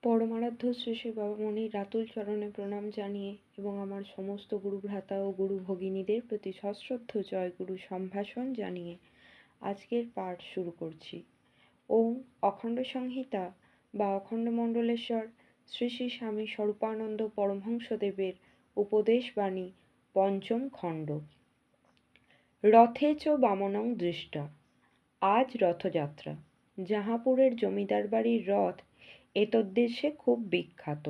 পরমারাধ্য শ্রী শ্রী বাবামণির রাতুল চরণে প্রণাম জানিয়ে এবং আমার সমস্ত গুরু ভ্রাতা ও গুরু ভগিনীদের প্রতি সশ্রদ্ধ জয়গুরু সম্ভাষণ জানিয়ে আজকের পাঠ শুরু করছি। ওম অখণ্ড সংহিতা বা অখণ্ড মণ্ডলেশ্বর শ্রী শ্রী স্বামী স্বরূপানন্দ পরমহংসদেবের উপদেশবাণী পঞ্চম খণ্ড। রথে চ বামনং দৃষ্টা। আজ রথযাত্রা। জাহাপুরের জমিদার বাড়ির রথ এতদ্দেশে খুব বিখ্যাত।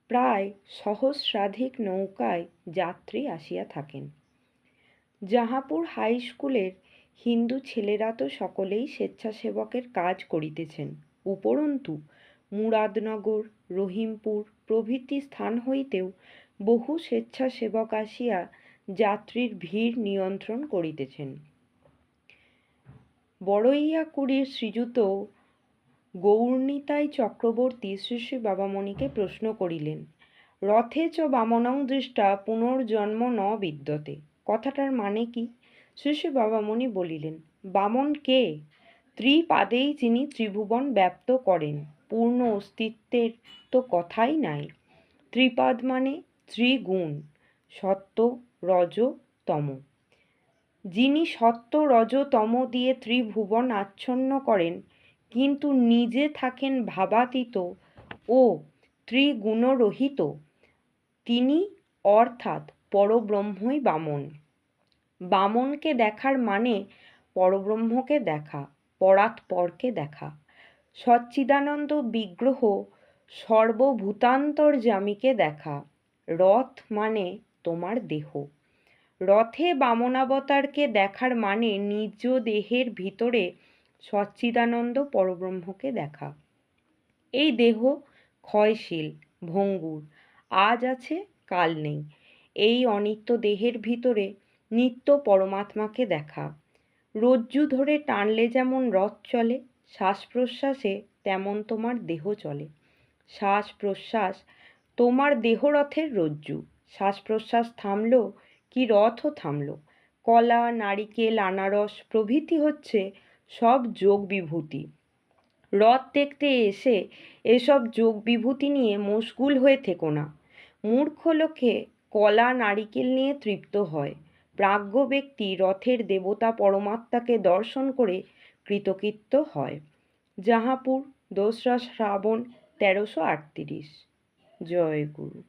প্রায় সহস্রাধিক নৌকায় যাত্রী আসিয়া থাকেন। জাহাপুর হাই স্কুলের হিন্দু ছেলেরা তো সকলেই স্বেচ্ছাসেবকের কাজ করিতেছেন। উপরন্তু মুরাদনগর, রহিমপুর প্রভৃতি স্থান হইতেও বহু স্বেচ্ছাসেবক আসিয়া যাত্রীর ভিড় নিয়ন্ত্রণ করিতেছেন। বড়ইয়াকুড়ির শ্রীযুত গৌরনিতাই চক্রবর্তী শ্রী শ্রী বাবামণিকে প্রশ্ন করিলেন, রথে চ বামনং দৃষ্টা পুনর্জন্ম ন বিদ্যতে, কথাটার মানে কি? শ্রী শ্রী বাবামণি বলিলেন, বামন কে? ত্রিপাদেই যিনি ত্রিভুবন ব্যপ্ত করেন, পূর্ণ অস্তিত্বের তো কথাই নাই। ত্রিপাদ মানে ত্রিগুণ, সত্য রজ তম। যিনি সত্য রজ তম দিয়ে ত্রিভুবন আচ্ছন্ন করেন কিন্তু নিজে থাকেন ভাবাতীত ও ত্রিগুণরহিত, তিনি অর্থাৎ পরব্রহ্মই বামন। বামনকে দেখার মানে পরব্রহ্মকে দেখা, পরাৎপরকে দেখা। সচ্চিদানন্দ বিগ্রহ সর্বভূতান্তর্যামীকে দেখা। রথ মানে তোমার দেহ। রথে বামনাবতারকে দেখার মানে নিজ দেহের ভিতরে সচ্চিদানন্দ পরব্রহ্মকে দেখা। এই দেহ ক্ষয়শীল, ভঙ্গুর, আজ আছে কাল নেই। এই অনিত্য দেহের ভিতরে নিত্য পরমাত্মাকে দেখা। রজ্জু ধরে টানলে যেমন রথ চলে, শ্বাস প্রশ্বাসে তেমন তোমার দেহ চলে। শ্বাস প্রশ্বাস তোমার দেহরথের রজ্জু। শ্বাস প্রশ্বাস থামল কি রথও থামল। কলা, নারিকেল, আনারস প্রভৃতি হচ্ছে সব যোগ বিভূতি। রথ দেখতে এসে এসব যোগ বিভূতি নিয়ে মশগুল হয়ে থেকো না। মূর্খ লোকে কলা নারিকেল নিয়ে তৃপ্ত হয়। প্রাজ্ঞ ব্যক্তি রথের দেবতা পরমাত্মাকে দর্শন করে কৃতকৃত্য হয়। জাহাপুর, 2রা শ্রাবণ 1338। জয় গুরু।